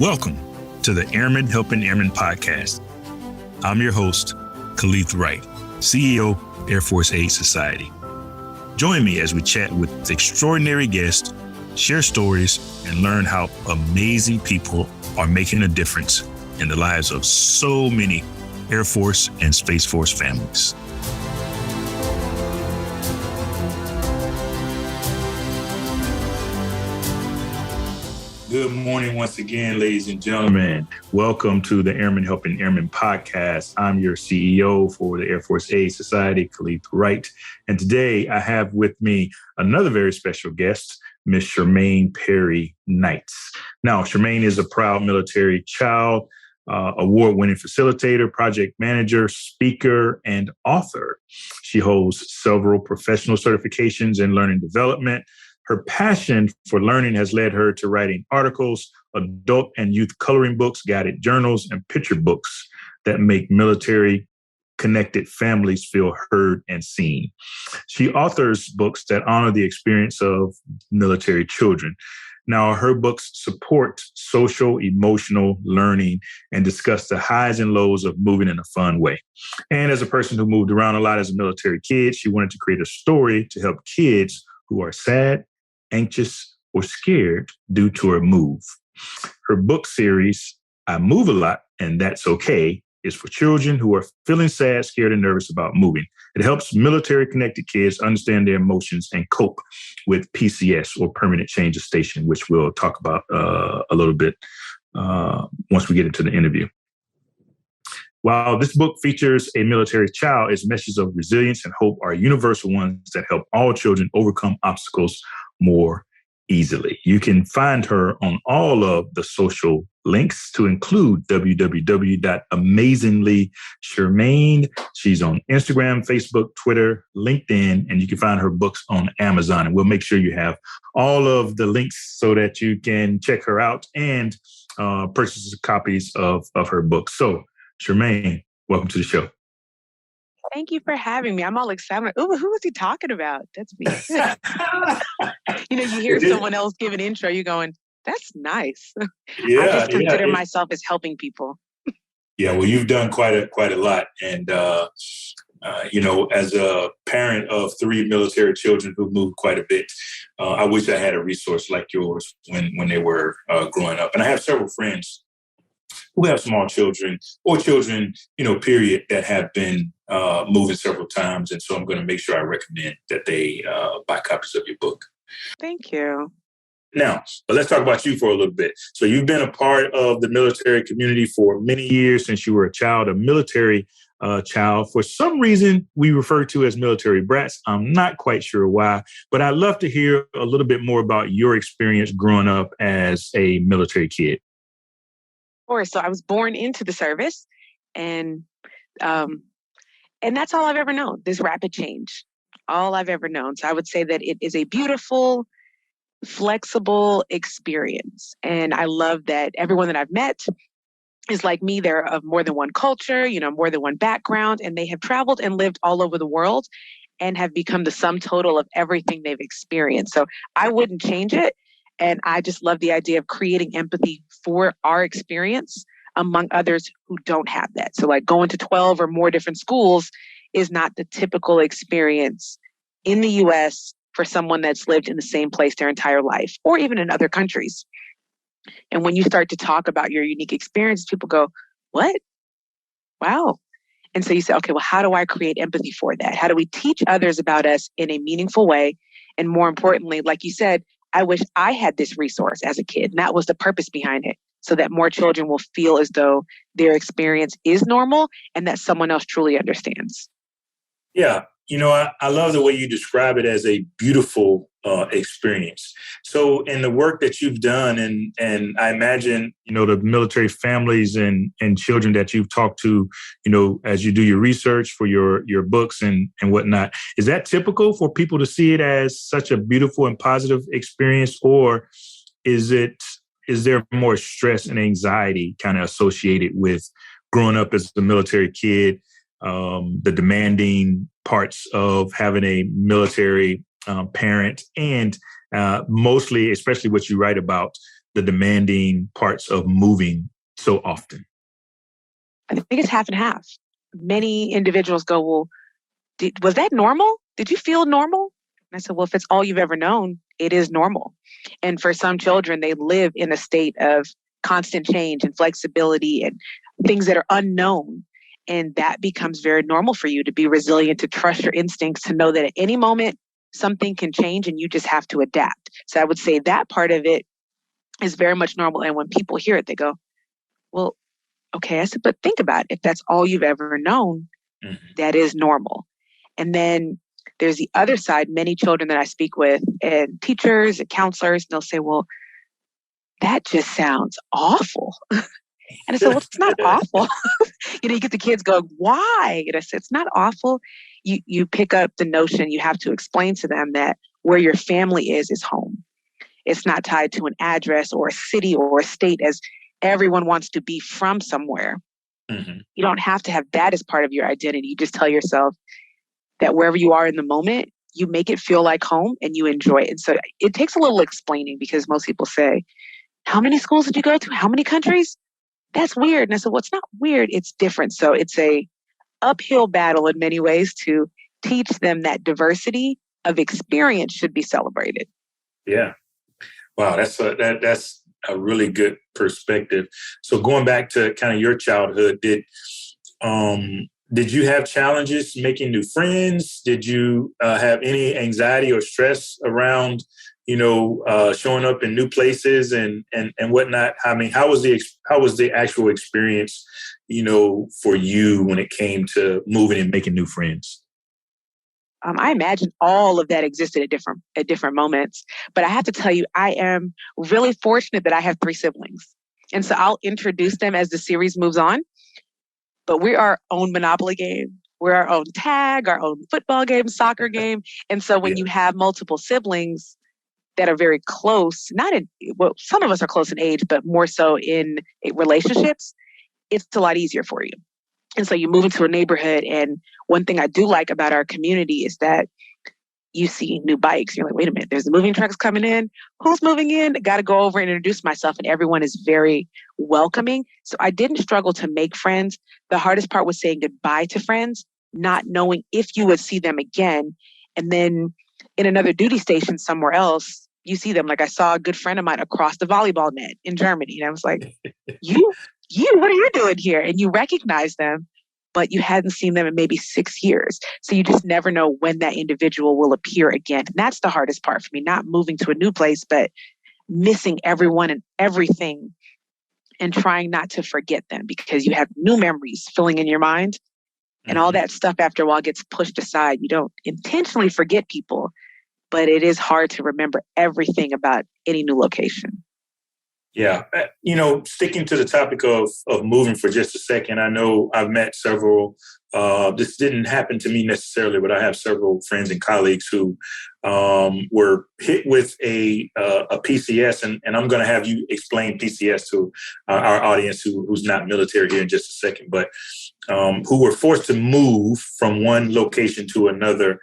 Welcome to the Airmen Helping Airmen Podcast. I'm your host, Kaleth Wright, CEO, Air Force Aid Society. Join me as we chat with extraordinary guests, share stories, and learn how amazing people are making a difference in the lives of so many Air Force and Space Force families. Good morning once again, ladies and gentlemen. Welcome to the Airmen Helping Airmen Podcast. I'm your CEO for the Air Force Aid Society, Kaleth Wright. And today I have with me another very special guest, Miss Shermaine Perry-Knights. Now, Shermaine is a proud military child, award-winning facilitator, project manager, speaker, and author. She holds several professional certifications in learning development. Her passion for learning has led her to writing articles, adult and youth coloring books, guided journals, and picture books that make military-connected families feel heard and seen. She authors books that honor the experience of military children. Now, her books support social, emotional learning and discuss the highs and lows of moving in a fun way. And as a person who moved around a lot as a military kid, she wanted to create a story to help kids who are sad, anxious, or scared due to a move. Her book series, I Move a Lot, and That's Okay, is for children who are feeling sad, scared, and nervous about moving. It helps military-connected kids understand their emotions and cope with PCS, or permanent change of station, which we'll talk about a little bit once we get into the interview. While this book features a military child, its messages of resilience and hope are universal ones that help all children overcome obstacles more easily. You can find her on all of the social links, to include www.amazingly.Shermaine. She's on Instagram, Facebook, Twitter, LinkedIn, and you can find her books on Amazon. And we'll make sure you have all of the links so that you can check her out and purchase copies of her books. So, Shermaine, welcome to the show. Thank you for having me. I'm all excited. Ooh, who is he talking about? That's me. You hear someone else give an intro, you're going, that's nice. Yeah, I just consider myself as helping people. Yeah, well, you've done quite a lot. And, as a parent of 3 military children who moved quite a bit, I wish I had a resource like yours when they were growing up. And I have several friends who have small children or children, period, that have been moving several times. And so I'm going to make sure I recommend that they buy copies of your book. Thank you. Now, but let's talk about you for a little bit. So you've been a part of the military community for many years since you were a military child. For some reason, we refer to as military brats. I'm not quite sure why, but I'd love to hear a little bit more about your experience growing up as a military kid. So I was born into the service, and that's all I've ever known, this rapid change, all I've ever known. So I would say that it is a beautiful, flexible experience. And I love that everyone that I've met is like me. They're of more than one culture, more than one background, and they have traveled and lived all over the world and have become the sum total of everything they've experienced. So I wouldn't change it. And I just love the idea of creating empathy for our experience among others who don't have that. So like going to 12 or more different schools is not the typical experience in the US for someone that's lived in the same place their entire life, or even in other countries. And when you start to talk about your unique experience, people go, what? Wow. And so you say, okay, well, how do I create empathy for that? How do we teach others about us in a meaningful way? And more importantly, like you said, I wish I had this resource as a kid. And that was the purpose behind it, so that more children will feel as though their experience is normal and that someone else truly understands. Yeah. I love the way you describe it as a beautiful experience. So in the work that you've done, and I imagine, the military families and children that you've talked to, as you do your research for your books and whatnot, is that typical for people to see it as such a beautiful and positive experience? Or is there more stress and anxiety kind of associated with growing up as a military kid, the demanding parts of having a military parent, and mostly, especially what you write about, the demanding parts of moving so often? I think it's half and half. Many individuals go, well, was that normal? Did you feel normal? And I said, well, if it's all you've ever known, it is normal. And for some children, they live in a state of constant change and flexibility and things that are unknown. And that becomes very normal for you to be resilient, to trust your instincts, to know that at any moment, something can change and you just have to adapt. So I would say that part of it is very much normal. And when people hear it, they go, well, okay. I said, but think about it. If that's all you've ever known, that is normal. And then there's the other side. Many children that I speak with and teachers and counselors, they'll say, well, that just sounds awful. And I said, well, it's not awful. You get the kids going, why? And I said, it's not awful. You pick up the notion, you have to explain to them that where your family is home. It's not tied to an address or a city or a state, as everyone wants to be from somewhere. You don't have to have that as part of your identity. You just tell yourself that wherever you are in the moment, you make it feel like home and you enjoy it. And so it takes a little explaining, because most people say, how many schools did you go to? How many countries? That's weird. And I said, well, it's not weird. It's different. So it's a uphill battle in many ways to teach them that diversity of experience should be celebrated. Yeah. Wow. That's a really good perspective. So going back to kind of your childhood, did you have challenges making new friends? Did you have any anxiety or stress around, showing up in new places and whatnot? I mean, how was the actual experience, for you when it came to moving and making new friends? I imagine all of that existed at different moments. But I have to tell you, I am really fortunate that I have 3 siblings. And so I'll introduce them as the series moves on. But we're our own Monopoly game. We're our own tag, our own football game, soccer game. And so when you have multiple siblings that are very close, some of us are close in age, but more so in relationships, it's a lot easier for you. And so you move into a neighborhood. And one thing I do like about our community is that you see new bikes. You're like, wait a minute, there's the moving trucks coming in. Who's moving in? Got to go over and introduce myself. And everyone is very welcoming. So I didn't struggle to make friends. The hardest part was saying goodbye to friends, not knowing if you would see them again. And then in another duty station somewhere else, you see them. Like I saw a good friend of mine across the volleyball net in Germany. And I was like, what are you doing here? And you recognize them, but you hadn't seen them in maybe 6 years. So you just never know when that individual will appear again. And that's the hardest part for me, not moving to a new place, but missing everyone and everything and trying not to forget them, because you have new memories filling in your mind. And all that stuff after a while gets pushed aside. You don't intentionally forget people, but it is hard to remember everything about any new location. Yeah. Sticking to the topic of moving for just a second, I know I've met several, this didn't happen to me necessarily, but I have several friends and colleagues who were hit with a PCS, and I'm going to have you explain PCS to our audience who's not military here in just a second, but who were forced to move from one location to another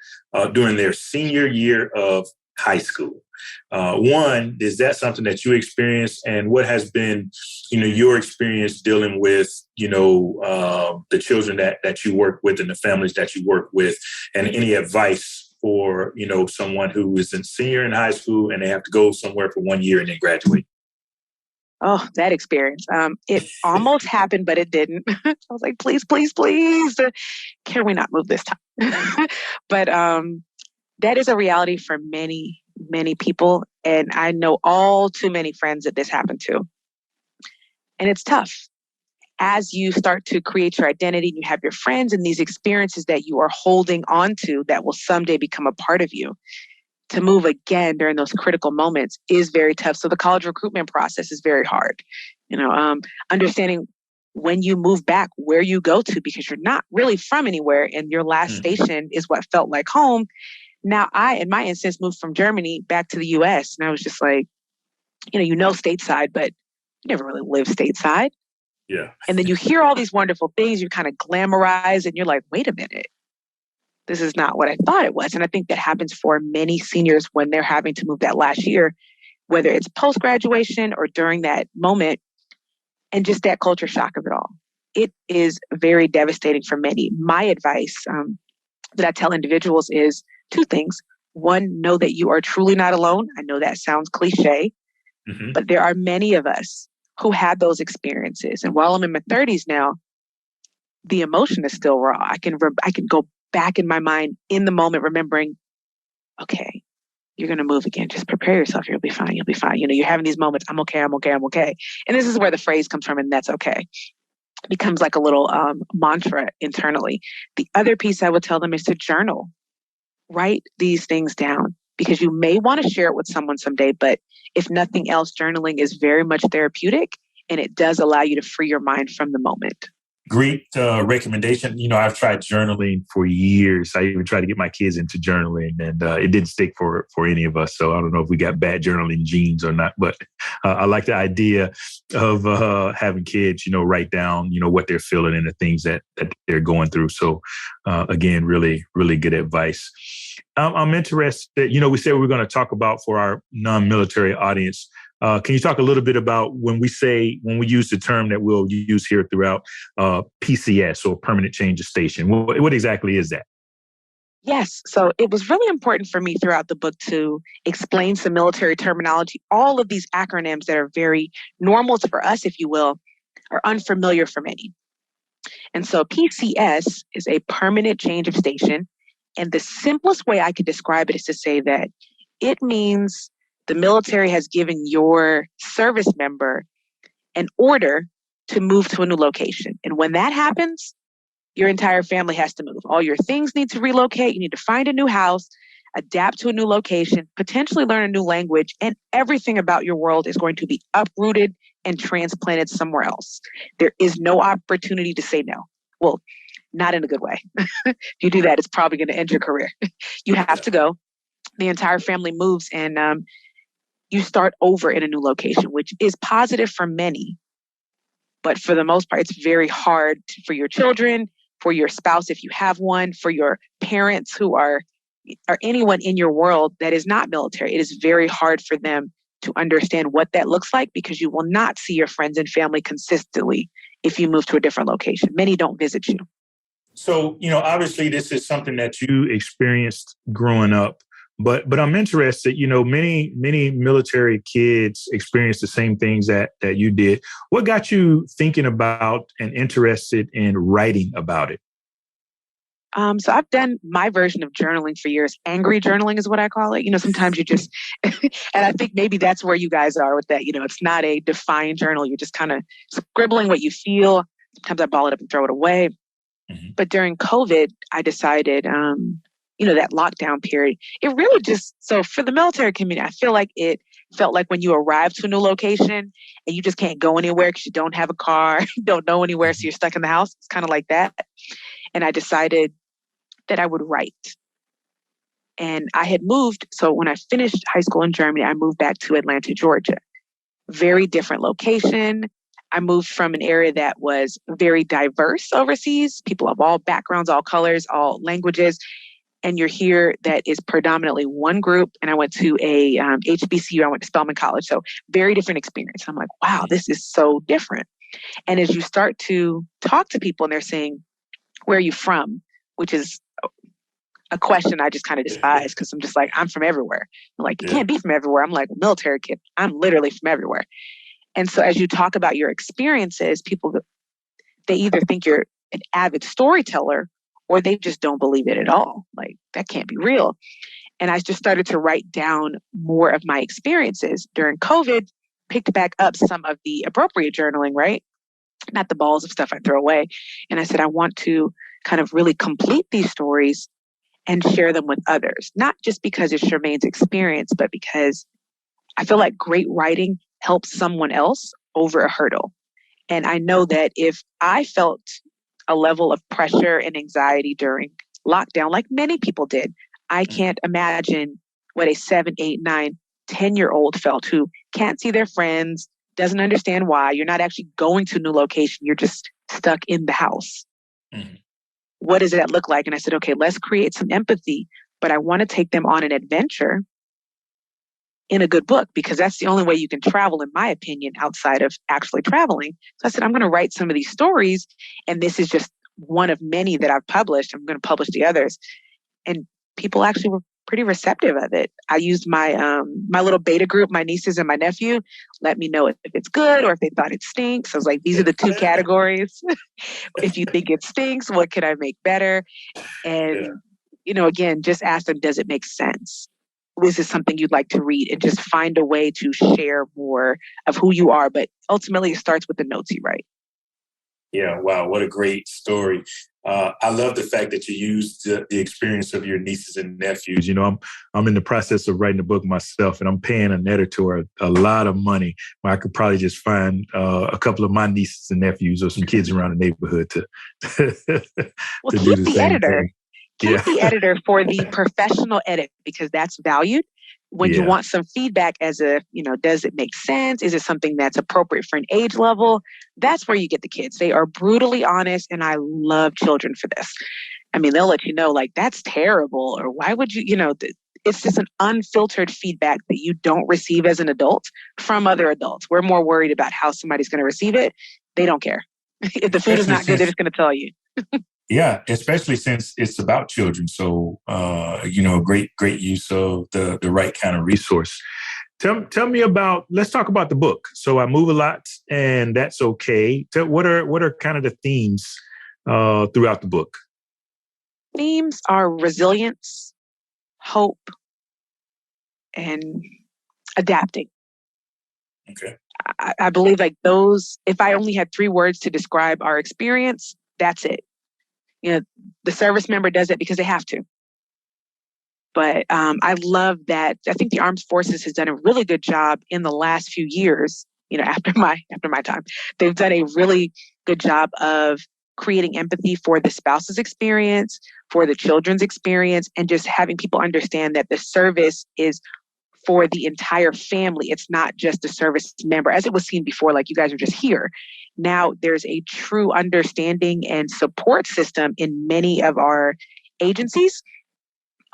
during their senior year of high school. One, is that something that you experienced, and what has been, your experience dealing with, the children that you work with and the families that you work with, and any advice for, someone who is a senior in high school and they have to go somewhere for 1 year and then graduate? Oh, that experience. It almost happened, but it didn't. I was like, please, please, please, can we not move this time? But that is a reality for many, many people. And I know all too many friends that this happened to. And it's tough. As you start to create your identity, you have your friends and these experiences that you are holding on to that will someday become a part of you. To move again during those critical moments is very tough. So the college recruitment process is very hard. Understanding when you move back, where you go to, because you're not really from anywhere and your last station is what felt like home. Now, I, in my instance, moved from Germany back to the US, and I was just like, stateside, but you never really lived stateside. Yeah. And then you hear all these wonderful things, you kind of glamorize, and you're like, wait a minute, this is not what I thought it was. And I think that happens for many seniors when they're having to move that last year. whether it's post-graduation or during that moment, and just that culture shock of it all. It is very devastating for many. My advice that I tell individuals is two things. One, know that you are truly not alone. I know that sounds cliche, but there are many of us who had those experiences. And while I'm in my 30s now, the emotion is still raw. I can go back in my mind in the moment, remembering, okay, you're going to move again. Just prepare yourself. You'll be fine. You'll be fine. You know, you're having these moments. I'm okay. I'm okay. I'm okay. And this is where the phrase comes from. And that's okay. It becomes like a little mantra internally. The other piece I would tell them is to journal. Write these things down, because you may want to share it with someone someday. But if nothing else, journaling is very much therapeutic, and it does allow you to free your mind from the moment. Great recommendation. You know, I've tried journaling for years. I even tried to get my kids into journaling, and it didn't stick for any of us. So I don't know if we got bad journaling genes or not, but I like the idea of having kids, you know, write down, you know, what they're feeling and the things that they're going through. So again, really, really good advice. I'm interested, you know, we said we were going to talk about for our non-military audience. Can you talk a little bit about when we use the term that we'll use here throughout, PCS, or permanent change of station? What exactly is that? Yes. So it was really important for me throughout the book to explain some military terminology. All of these acronyms that are very normal for us, if you will, are unfamiliar for many. And so PCS is a permanent change of station. And the simplest way I could describe it is to say that it means the military has given your service member an order to move to a new location. And when that happens, your entire family has to move. All your things need to relocate. You need to find a new house, adapt to a new location, potentially learn a new language, and everything about your world is going to be uprooted and transplanted somewhere else. There is no opportunity to say no. Well, not in a good way. If you do that, it's probably going to end your career. You have to go. The entire family moves, and you start over in a new location, which is positive for many. But for the most part, it's very hard for your children, for your spouse, if you have one, for your parents who are anyone in your world that is not military. It is very hard for them to understand what that looks like, because you will not see your friends and family consistently if you move to a different location. Many don't visit you. So, you know, obviously this is something that you experienced growing up, but I'm interested, you know, many military kids experience the same things that you did. What got you thinking about and interested in writing about it? So I've done my version of journaling for years. Angry journaling is what I call it. You know, sometimes you just, and I think maybe that's where you guys are with that. You know, it's not a defined journal. You're just kind of scribbling what you feel. Sometimes I ball it up and throw it away. Mm-hmm. But during COVID, I decided, you know, that lockdown period, it really just, so for the military community, I feel like it felt like when you arrive to a new location and you just can't go anywhere because you don't have a car, you don't know anywhere, so you're stuck in the house. It's kind of like that. And I decided that I would write. And I had moved. So when I finished high school in Germany, I moved back to Atlanta, Georgia. Very different location. I moved from an area that was very diverse overseas, people of all backgrounds, all colors, all languages. And you're here that is predominantly one group. And I went to a HBCU. I went to Spelman College. So very different experience. I'm like, wow, this is so different. And as you start to talk to people and they're saying, where are you from? Which is a question I just kind of despise, because I'm just like, I'm from everywhere. I'm like, you can't be from everywhere. I'm like, military kid. I'm literally from everywhere. And so as you talk about your experiences, people, they either think you're an avid storyteller or they just don't believe it at all. Like, that can't be real. And I just started to write down more of my experiences during COVID, picked back up some of the appropriate journaling, right? Not the balls of stuff I throw away. And I said, I want to kind of really complete these stories and share them with others. Not just because it's Shermaine's experience, but because I feel like great writing helps someone else over a hurdle. And I know that if I felt a level of pressure and anxiety during lockdown, like many people did, I can't imagine what a 7, 8, 9, 10-year-old felt who can't see their friends, doesn't understand why. You're not actually going to a new location. You're just stuck in the house. Mm-hmm. What does that look like? And I said, okay, let's create some empathy, but I want to take them on an adventure in a good book, because that's the only way you can travel, in my opinion, outside of actually traveling. So I said, I'm going to write some of these stories, and this is just one of many that I've published. I'm going to publish the others. And people actually were pretty receptive of it. I used my my little beta group, my nieces and my nephew, let me know if it's good or if they thought it stinks. I was like, these are the two categories. If you think it stinks, what can I make better? And, again, just ask them, does it make sense? This is something you'd like to read, and just find a way to share more of who you are. But ultimately, it starts with the notes you write. Yeah. Wow. What a great story. I love the fact that you used the experience of your nieces and nephews. I'm in the process of writing a book myself, and I'm paying an editor a lot of money where I could probably just find a couple of my nieces and nephews or some kids around the neighborhood to do the same thing. Keep the editor for the professional edit, because that's valued. When you want some feedback as does it make sense? Is it something that's appropriate for an age level? That's where you get the kids. They are brutally honest, and I love children for this. I mean, they'll let you know, like, that's terrible, or why would you, it's just an unfiltered feedback that you don't receive as an adult from other adults. We're more worried about how somebody's going to receive it. They don't care. If the food is not good, they're just going to tell you. Yeah, especially since it's about children. So, great use of the right kind of resource. Tell me let's talk about the book. So I move a lot, and that's okay. What are kind of the themes throughout the book? Themes are resilience, hope, and adapting. Okay. I believe like those, if I only had 3 words to describe our experience, that's it. The service member does it because they have to. But I love that. I think the Armed Forces has done a really good job in the last few years, after my time. They've done a really good job of creating empathy for the spouse's experience, for the children's experience, and just having people understand that the service is for the entire family. It's not just a service member, as it was seen before, like you guys are just here. Now there's a true understanding and support system in many of our agencies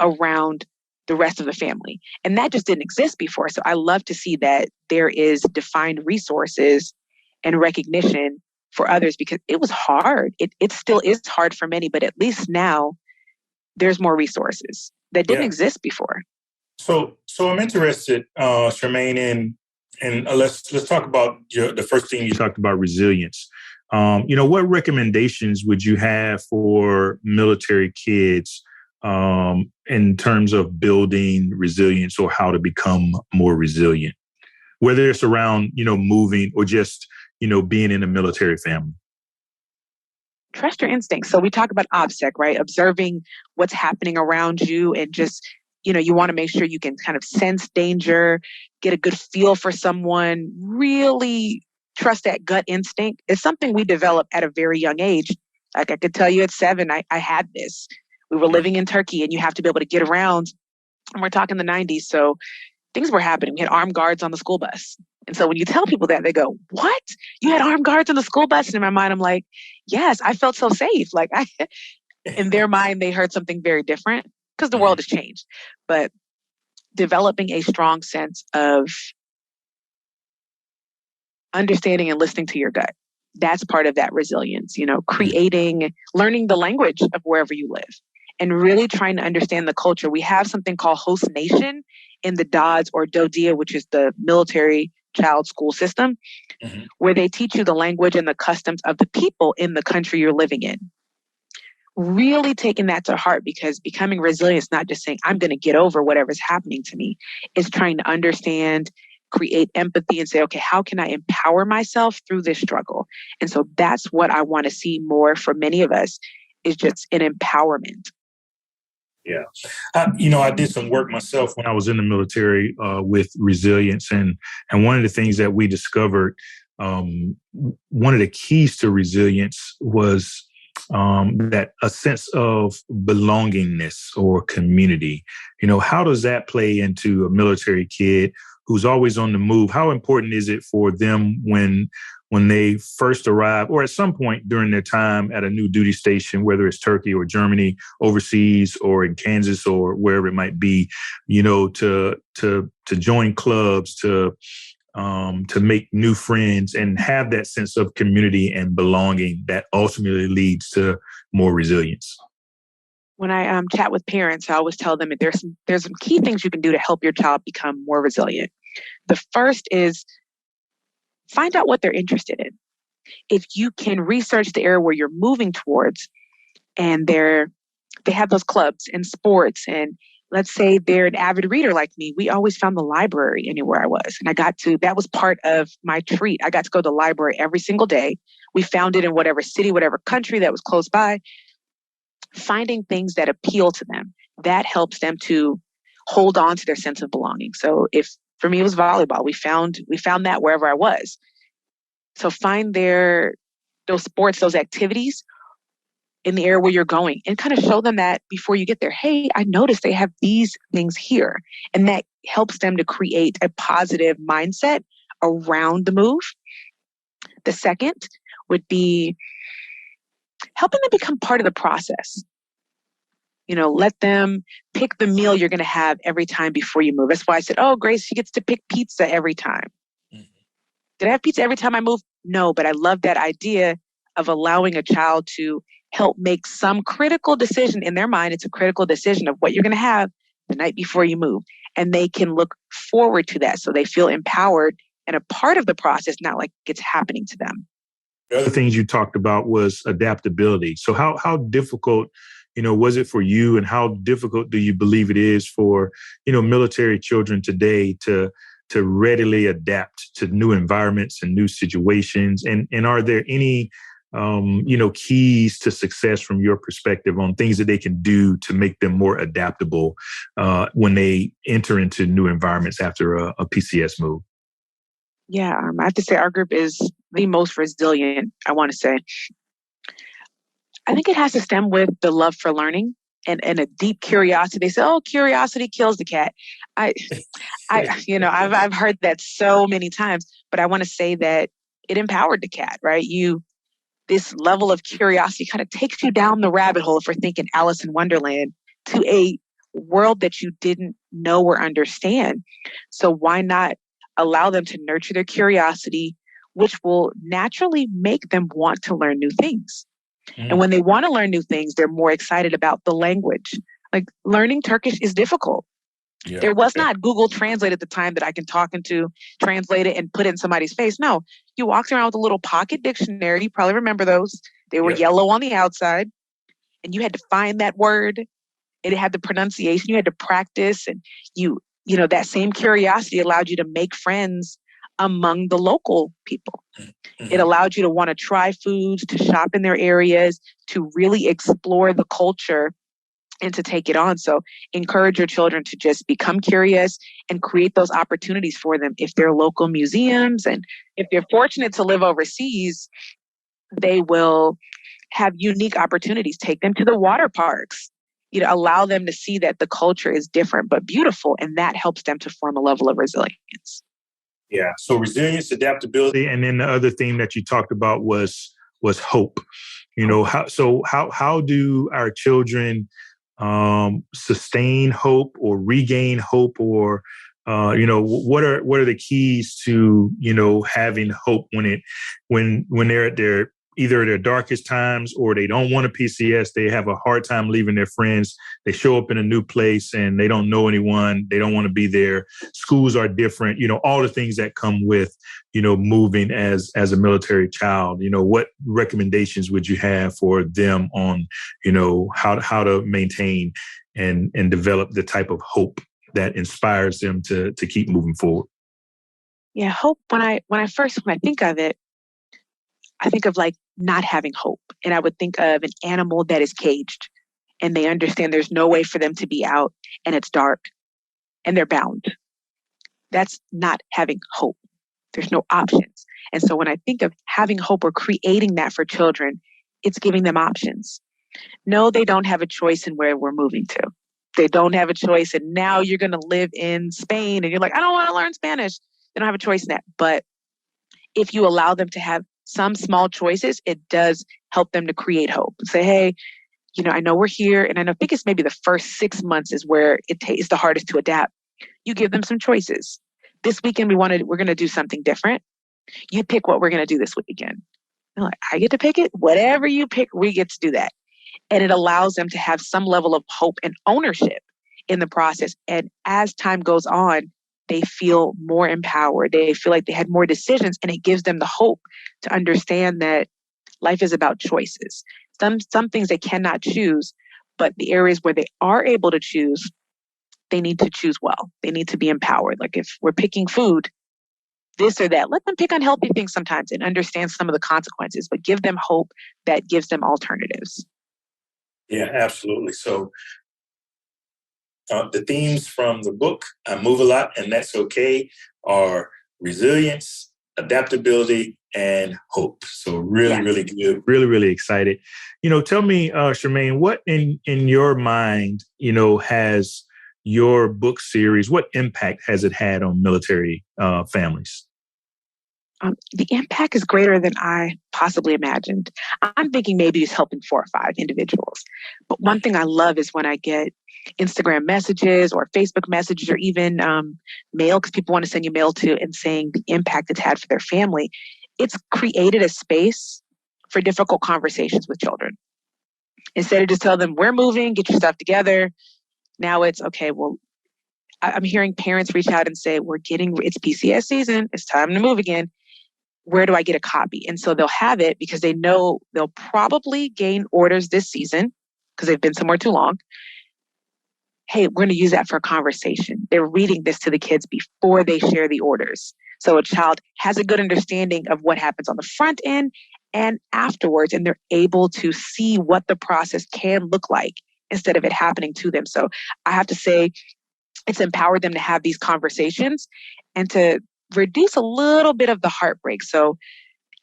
around the rest of the family. And that just didn't exist before. So I love to see that there is defined resources and recognition for others, because it was hard. It still is hard for many, but at least now there's more resources that didn't exist before. So I'm interested, Shermaine, and let's talk about the first thing you talked about, resilience. What recommendations would you have for military kids in terms of building resilience, or how to become more resilient, whether it's around, moving or just, being in a military family? Trust your instincts. So we talk about OBSEC, right? Observing what's happening around you, and just, you want to make sure you can kind of sense danger, get a good feel for someone, really trust that gut instinct. It's something we develop at a very young age. Like I could tell you at 7, I had this. We were living in Turkey, and you have to be able to get around. And we're talking the 90s. So things were happening. We had armed guards on the school bus. And so when you tell people that, they go, "What? You had armed guards on the school bus?" And in my mind, I'm like, yes, I felt so safe. Like in their mind, they heard something very different, because the world has changed. But developing a strong sense of understanding and listening to your gut, that's part of that resilience, learning the language of wherever you live, and really trying to understand the culture. We have something called host nation in the DODS or DODIA, which is the military child school system, where they teach you the language and the customs of the people in the country you're living in. Really taking that to heart, because becoming resilient is not just saying, I'm going to get over whatever's happening to me. It's trying to understand, create empathy, and say, okay, how can I empower myself through this struggle? And so that's what I want to see more for many of us, is just an empowerment. Yeah. I did some work myself when I was in the military with resilience. And one of the things that we discovered, one of the keys to resilience was that a sense of belongingness or community. How does that play into a military kid who's always on the move, how important is it for them when they first arrive or at some point during their time at a new duty station, whether it's Turkey or Germany, overseas or in Kansas or wherever it might be, to join clubs, to make new friends and have that sense of community and belonging that ultimately leads to more resilience? When I chat with parents, I always tell them that there's some key things you can do to help your child become more resilient. The first is find out what they're interested in. If you can research the area where you're moving towards, and they have those clubs and sports, and let's say they're an avid reader like me, we always found the library anywhere I was. And that was part of my treat. I got to go to the library every single day. We found it in whatever city, whatever country that was close by. Finding things that appeal to them, that helps them to hold on to their sense of belonging. So for me, it was volleyball. We found that wherever I was. So find those sports, those activities in the area where you're going, and kind of show them that before you get there. Hey, I noticed they have these things here. And that helps them to create a positive mindset around the move. The second would be helping them become part of the process. Let them pick the meal you're going to have every time before you move. That's why I said, oh, Grace, she gets to pick pizza every time. Mm-hmm. Did I have pizza every time I move? No, but I love that idea of allowing a child to help make some critical decision in their mind. It's a critical decision of what you're going to have the night before you move. And they can look forward to that so they feel empowered and a part of the process, not like it's happening to them. The other things you talked about was adaptability. So how difficult, was it for you, and how difficult do you believe it is for, military children today to readily adapt to new environments and new situations? And are there any, keys to success from your perspective on things that they can do to make them more adaptable when they enter into new environments after a PCS move? Yeah, I have to say our group is the most resilient, I want to say. I think it has to stem with the love for learning and a deep curiosity. They say, oh, curiosity kills the cat. I've heard that so many times, but I want to say that it empowered the cat, right? This level of curiosity kind of takes you down the rabbit hole, if we're thinking Alice in Wonderland, to a world that you didn't know or understand. So why not allow them to nurture their curiosity, which will naturally make them want to learn new things. And when they want to learn new things, they're more excited about the language. Like learning Turkish is difficult. Yeah. There was not Google Translate at the time that I can talk into, translate it and put it in somebody's face. No, you walked around with a little pocket dictionary. You probably remember those. They were yellow on the outside, and you had to find that word. It had the pronunciation. You had to practice, and that same curiosity allowed you to make friends among the local people. Mm-hmm. It allowed you to want to try foods, to shop in their areas, to really explore the culture and to take it on. So encourage your children to just become curious and create those opportunities for them. If they're local museums, and if they're fortunate to live overseas, they will have unique opportunities. Take them to the water parks. Allow them to see that the culture is different but beautiful, and that helps them to form a level of resilience. Yeah. So resilience, adaptability, and then the other thing that you talked about was hope. How do our children sustain hope or regain hope, or what are the keys to having hope when they're at their darkest times, or they don't want a PCS, they have a hard time leaving their friends, they show up in a new place and they don't know anyone, they don't want to be there, schools are different, all the things that come with moving as a military child. What recommendations would you have for them on how to maintain and develop the type of hope that inspires them to keep moving forward? Yeah, hope, when I think of it, I think of like not having hope. And I would think of an animal that is caged, and they understand there's no way for them to be out, and it's dark and they're bound. That's not having hope. There's no options. And so when I think of having hope or creating that for children, it's giving them options. No, they don't have a choice in where we're moving to. They don't have a choice. And now you're going to live in Spain and you're like, I don't want to learn Spanish. They don't have a choice in that. But if you allow them to have some small choices, it does help them to create hope and say, hey, I know we're here. And I think it's maybe the first 6 months is where it's the hardest to adapt. You give them some choices. This weekend, we're going to do something different. You pick what we're going to do this weekend. They're like, I get to pick it. Whatever you pick, we get to do that. And it allows them to have some level of hope and ownership in the process. And as time goes on, they feel more empowered. They feel like they had more decisions, and it gives them the hope to understand that life is about choices. Some things they cannot choose, but the areas where they are able to choose, they need to choose well. They need to be empowered. Like if we're picking food, this or that, let them pick unhealthy things sometimes and understand some of the consequences, but give them hope that gives them alternatives. Yeah, absolutely. So the themes from the book, I Move a Lot and That's Okay, are resilience, adaptability, and hope. So really, really good. Really, really excited. Tell me, Shermaine, what in your mind, has your book series, what impact has it had on military families? The impact is greater than I possibly imagined. I'm thinking maybe it's helping 4 or 5 individuals. But one thing I love is when I get Instagram messages or Facebook messages or even mail, because people want to send you mail too, and saying the impact it's had for their family. It's created a space for difficult conversations with children. Instead of just tell them, we're moving, get your stuff together. Now it's, okay, well, I'm hearing parents reach out and say, it's PCS season. It's time to move again. Where do I get a copy? And so they'll have it because they know they'll probably gain orders this season because they've been somewhere too long. Hey, we're going to use that for a conversation. They're reading this to the kids before they share the orders. So a child has a good understanding of what happens on the front end and afterwards, and they're able to see what the process can look like instead of it happening to them. So I have to say it's empowered them to have these conversations and to reduce a little bit of the heartbreak. So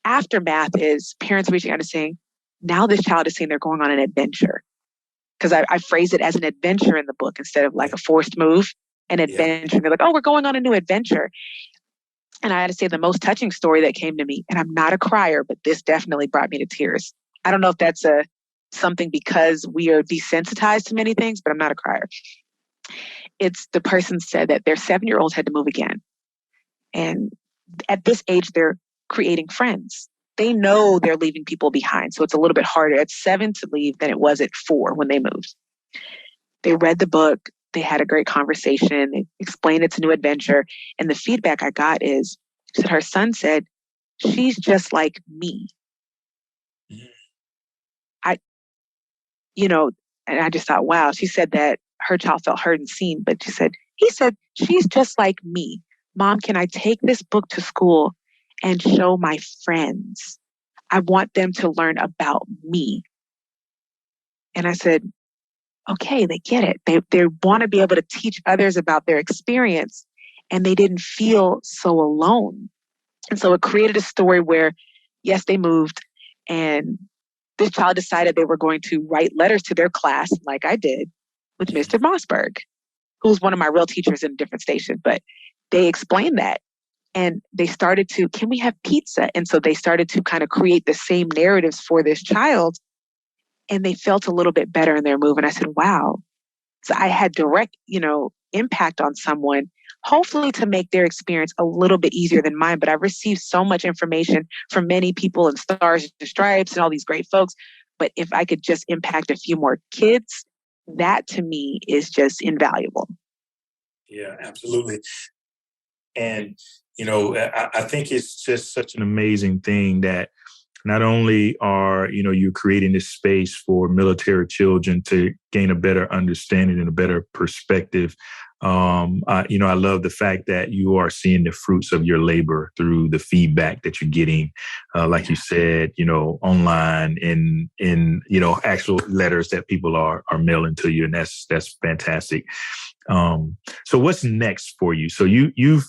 aftermath is parents reaching out and saying, now this child is saying they're going on an adventure. Because I phrase it as an adventure in the book instead of like a forced move, an adventure. Yeah. They're like, oh, we're going on a new adventure. And I had to say the most touching story that came to me, and I'm not a crier, but this definitely brought me to tears. I don't know if that's something because we are desensitized to many things, but I'm not a crier. It's the person said that their 7-year-old had to move again. And at this age, they're creating friends. They know they're leaving people behind. So it's a little bit harder at 7 to leave than it was at 4 when they moved. They read the book. They had a great conversation. They explained it's a new adventure. And the feedback I got is that her son said, she's just like me. And I just thought, wow, she said that her child felt heard and seen, but he said, she's just like me. Mom, can I take this book to school and show my friends? I want them to learn about me. And I said, okay, they get it. They want to be able to teach others about their experience, and they didn't feel so alone. And so it created a story where, yes, they moved, and this child decided they were going to write letters to their class, like I did with Mr. Mossberg, who's one of my real teachers in a different station. But they explained that. And they started to, can we have pizza? And so they started to kind of create the same narratives for this child. And they felt a little bit better in their move. And I said, wow. So I had direct, impact on someone, hopefully to make their experience a little bit easier than mine. But I've received so much information from many people and Stars and Stripes and all these great folks. But if I could just impact a few more kids, that to me is just invaluable. Yeah, absolutely. And, I think it's just such an amazing thing that not only are, you're creating this space for military children to gain a better understanding and a better perspective. I love the fact that you are seeing the fruits of your labor through the feedback that you're getting, like you said, online in actual letters that people are mailing to you. And that's fantastic. So what's next for you? So you've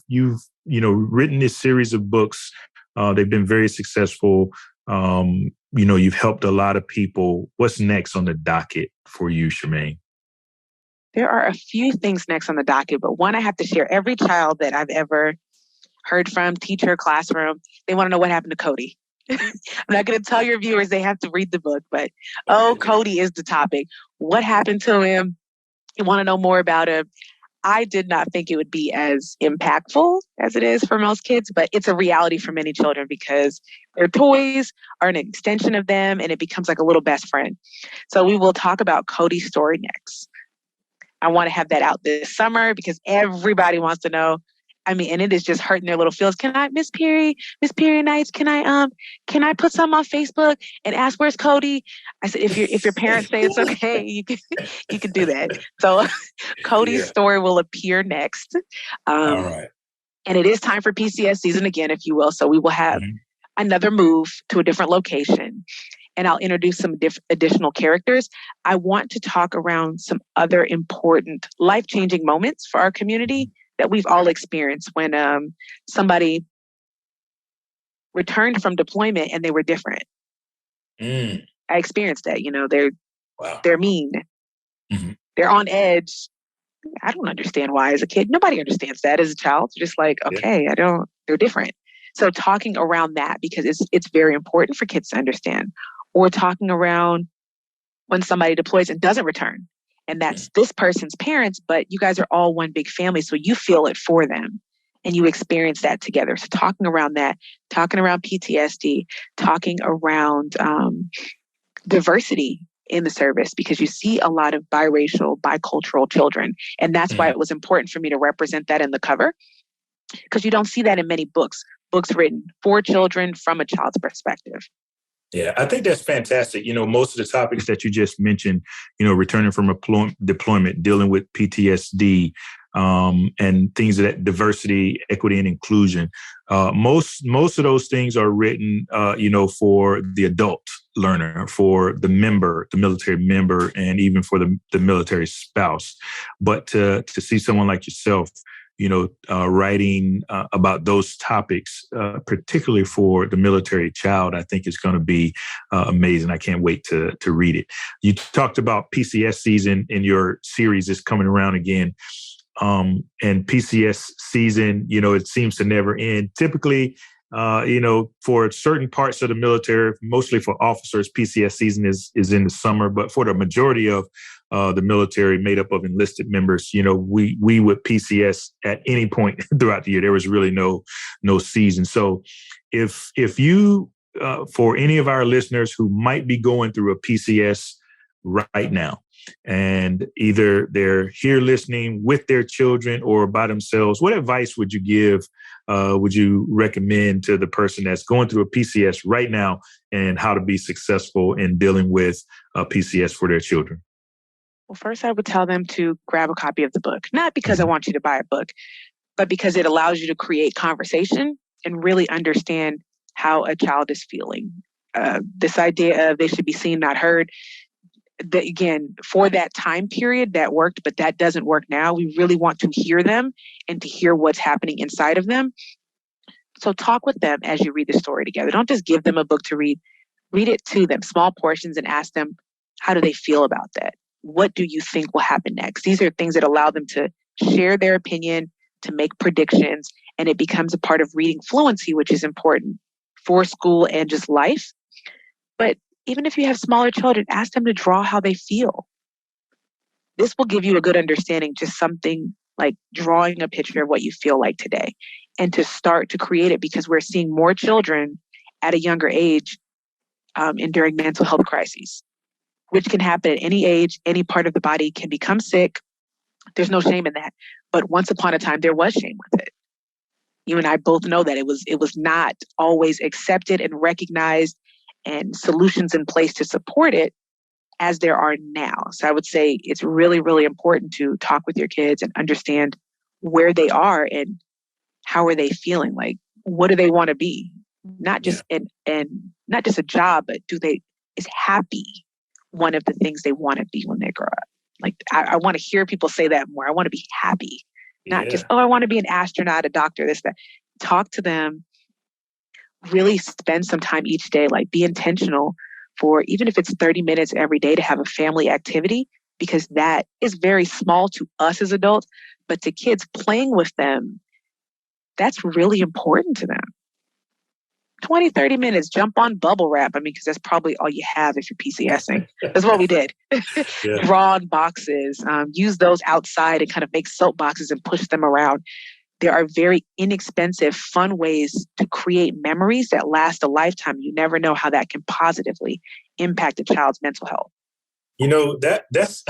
written this series of books. They've been very successful. You've helped a lot of people. What's next on the docket for you, Shermaine? There are a few things next on the docket, but one I have to share. Every child that I've ever heard from, teacher, classroom, they want to know what happened to Cody. I'm not going to tell your viewers they have to read the book, but Cody is the topic. What happened to him? You want to know more about him? I did not think it would be as impactful as it is for most kids, but it's a reality for many children because their toys are an extension of them and it becomes like a little best friend. So we will talk about Cody's story next. I want to have that out this summer because everybody wants to know. I mean, and it is just hurting their little feels. Can I, Miss Perry-Knights, can I put something on Facebook and ask where's Cody? I said, if your parents say it's okay, you can do that. So Cody's story will appear next. All right. And it is time for PCS season again, if you will. So we will have another move to a different location. And I'll introduce some additional characters. I want to talk around some other important life-changing moments for our community that we've all experienced when somebody returned from deployment and they were different. I experienced that. They're mean. Mm-hmm. They're on edge. I don't understand why as a kid. Nobody understands that as a child. Just like, okay, they're different. So talking around that because it's very important for kids to understand. Or talking around when somebody deploys and doesn't return. And that's this person's parents, but you guys are all one big family. So you feel it for them and you experience that together. So talking around that, talking around PTSD, talking around diversity in the service, because you see a lot of biracial, bicultural children. And that's why it was important for me to represent that in the cover, because you don't see that in many books written for children from a child's perspective. Yeah, I think that's fantastic. Most of the topics that you just mentioned, returning from deployment, dealing with PTSD, and things of that diversity, equity, and inclusion. Most of those things are written, for the adult learner, for the military member, and even for the military spouse. But to see someone like yourself, writing about those topics, particularly for the military child, I think is going to be amazing. I can't wait to read it. You talked about PCS season in your series is coming around again. And PCS season, it seems to never end. Typically, for certain parts of the military, mostly for officers, PCS season is in the summer. But for the majority of the military made up of enlisted members, we would PCS at any point throughout the year. There was really no season. So if you, for any of our listeners who might be going through a PCS right now, and either they're here listening with their children or by themselves, what advice would you give, would you recommend to the person that's going through a PCS right now and how to be successful in dealing with a PCS for their children? Well, first I would tell them to grab a copy of the book, not because I want you to buy a book, but because it allows you to create conversation and really understand how a child is feeling. This idea of they should be seen, not heard. Again, for that time period that worked, but that doesn't work now. We really want to hear them and to hear what's happening inside of them. So talk with them as you read the story together. Don't just give them a book to read. Read it to them, small portions, and ask them, how do they feel about that? What do you think will happen next? These are things that allow them to share their opinion, to make predictions, and it becomes a part of reading fluency, which is important for school and just life. But even if you have smaller children, ask them to draw how they feel. This will give you a good understanding, just something like drawing a picture of what you feel like today, and to start to create it, because we're seeing more children at a younger age enduring mental health crises, which can happen at any age. Any part of the body can become sick. There's no shame in that. But once upon a time, there was shame with it. You and I both know that it was not always accepted and recognized, and solutions in place to support it as there are now. So I would say it's really, really important to talk with your kids and understand where they are and how are they feeling. Like, what do they want to be? Not just and not just a job, but is happy one of the things they want to be when they grow up? Like, I want to hear people say that more. I want to be happy, not just, I want to be an astronaut, a doctor, this, that. Talk to them. Really spend some time each day, like be intentional for, even if it's 30 minutes every day, to have a family activity because that is very small to us as adults, but to kids playing with them, that's really important to them. 20, 30 minutes, jump on bubble wrap. I mean, because that's probably all you have if you're PCSing. That's what we did. Yeah. Draw on boxes, use those outside and kind of make soap boxes and push them around. There are very inexpensive, fun ways to create memories that last a lifetime. You never know how that can positively impact a child's mental health. That's,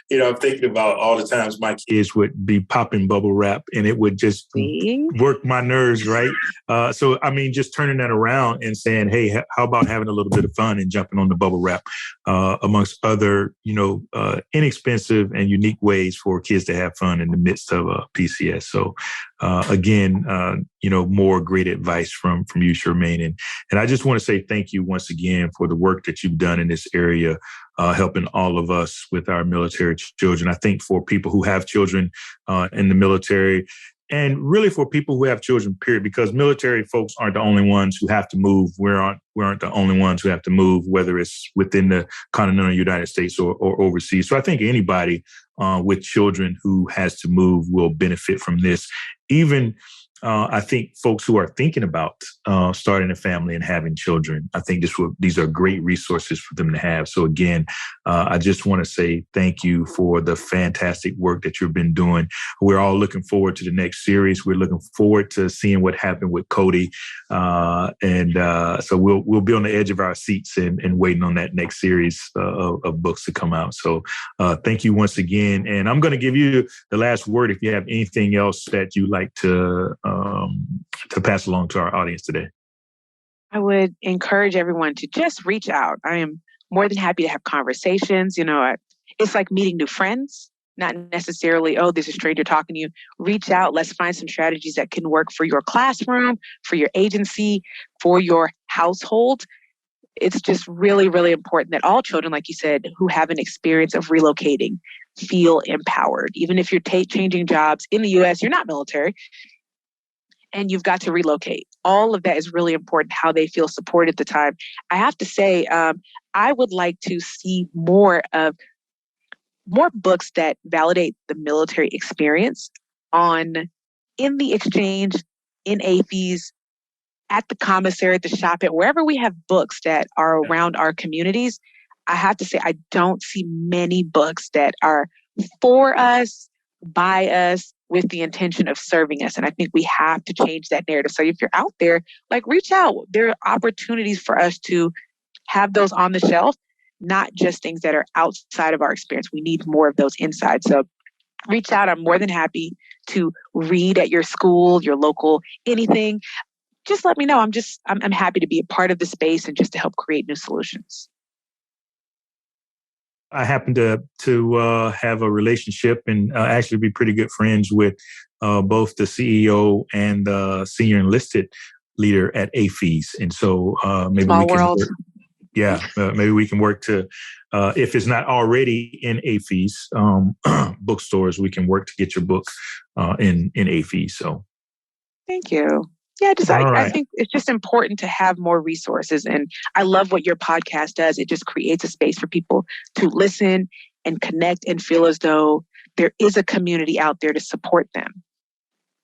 I'm thinking about all the times my kids would be popping bubble wrap and it would just work my nerves, right? So, I mean, just turning that around and saying, hey, how about having a little bit of fun and jumping on the bubble wrap amongst other, inexpensive and unique ways for kids to have fun in the midst of PCS. So, again, more great advice from you, Shermaine. And I just want to say thank you once again for the work that you've done in this area, helping all of us with our military children. I think for people who have children in the military, and really for people who have children, period, because military folks aren't the only ones who have to move. We aren't the only ones who have to move, whether it's within the continental United States or overseas. So I think anybody with children who has to move will benefit from this. Even I think folks who are thinking about starting a family and having children, I think these are great resources for them to have. So again, I just want to say thank you for the fantastic work that you've been doing. We're all looking forward to the next series. We're looking forward to seeing what happened with Cody. So we'll be on the edge of our seats and waiting on that next series of books to come out. So thank you once again. And I'm going to give you the last word if you have anything else that you'd like to pass along to our audience today. I would encourage everyone to just reach out. I am more than happy to have conversations. It's like meeting new friends, not necessarily, oh, there's a stranger talking to you. Reach out. Let's find some strategies that can work for your classroom, for your agency, for your household. It's just really, really important that all children, like you said, who have an experience of relocating feel empowered. Even if you're changing jobs in the U.S., you're not military, and you've got to relocate. All of that is really important, how they feel supported at the time. I have to say, I would like to see more books that validate the military experience in the exchange, in AAFES, at the commissary, at the shop, at wherever we have books that are around our communities. I have to say, I don't see many books that are for us, by us, with the intention of serving us. And I think we have to change that narrative. So if you're out there, reach out. There are opportunities for us to have those on the shelf, not just things that are outside of our experience. We need more of those inside. So reach out. I'm more than happy to read at your school, your local, anything. Just let me know. I'm happy to be a part of the space and just to help create new solutions. I happen to have a relationship and actually be pretty good friends with both the CEO and the senior enlisted leader at AAFES. And so maybe Small we can world. Maybe we can work to, if it's not already in AAFES bookstores, we can work to get your book in AAFES. So thank you. Yeah, I think it's just important to have more resources. And I love what your podcast does. It just creates a space for people to listen and connect and feel as though there is a community out there to support them.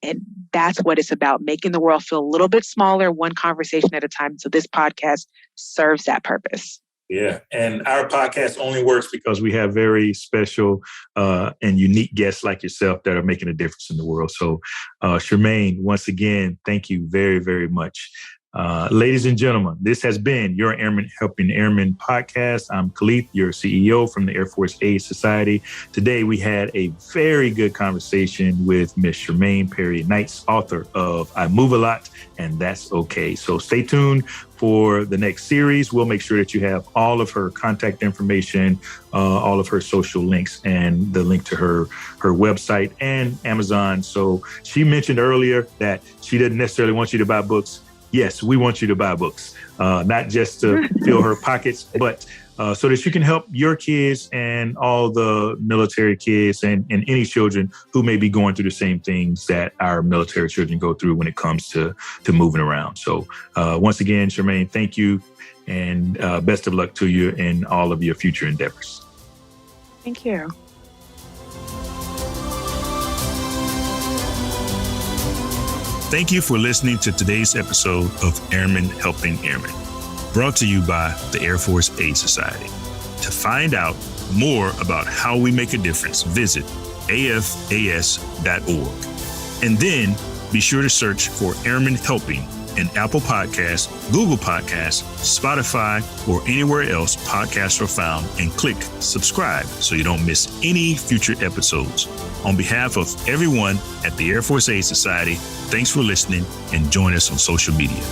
And that's what it's about, making the world feel a little bit smaller, one conversation at a time. So this podcast serves that purpose. Yeah. And our podcast only works because we have very special and unique guests like yourself that are making a difference in the world. So, Shermaine, once again, thank you very, very much. Ladies and gentlemen, this has been your Airmen Helping Airmen podcast. I'm Kaleth, your CEO from the Air Force Aid Society. Today, we had a very good conversation with Miss Shermaine Perry-Knights, author of I Move a Lot, and That's Okay. So stay tuned for the next series. We'll make sure that you have all of her contact information, all of her social links, and the link to her website and Amazon. So she mentioned earlier that she didn't necessarily want you to buy books. Yes, we want you to buy books, not just to fill her pockets, but so that you can help your kids and all the military kids and any children who may be going through the same things that our military children go through when it comes to moving around. So once again, Shermaine, thank you, and best of luck to you in all of your future endeavors. Thank you. Thank you for listening to today's episode of Airmen Helping Airmen, brought to you by the Air Force Aid Society. To find out more about how we make a difference, visit afas.org. And then be sure to search for Airmen Helping in Apple Podcasts, Google Podcasts, Spotify, or anywhere else podcasts are found, and click subscribe so you don't miss any future episodes. On behalf of everyone at the Air Force Aid Society, thanks for listening and join us on social media.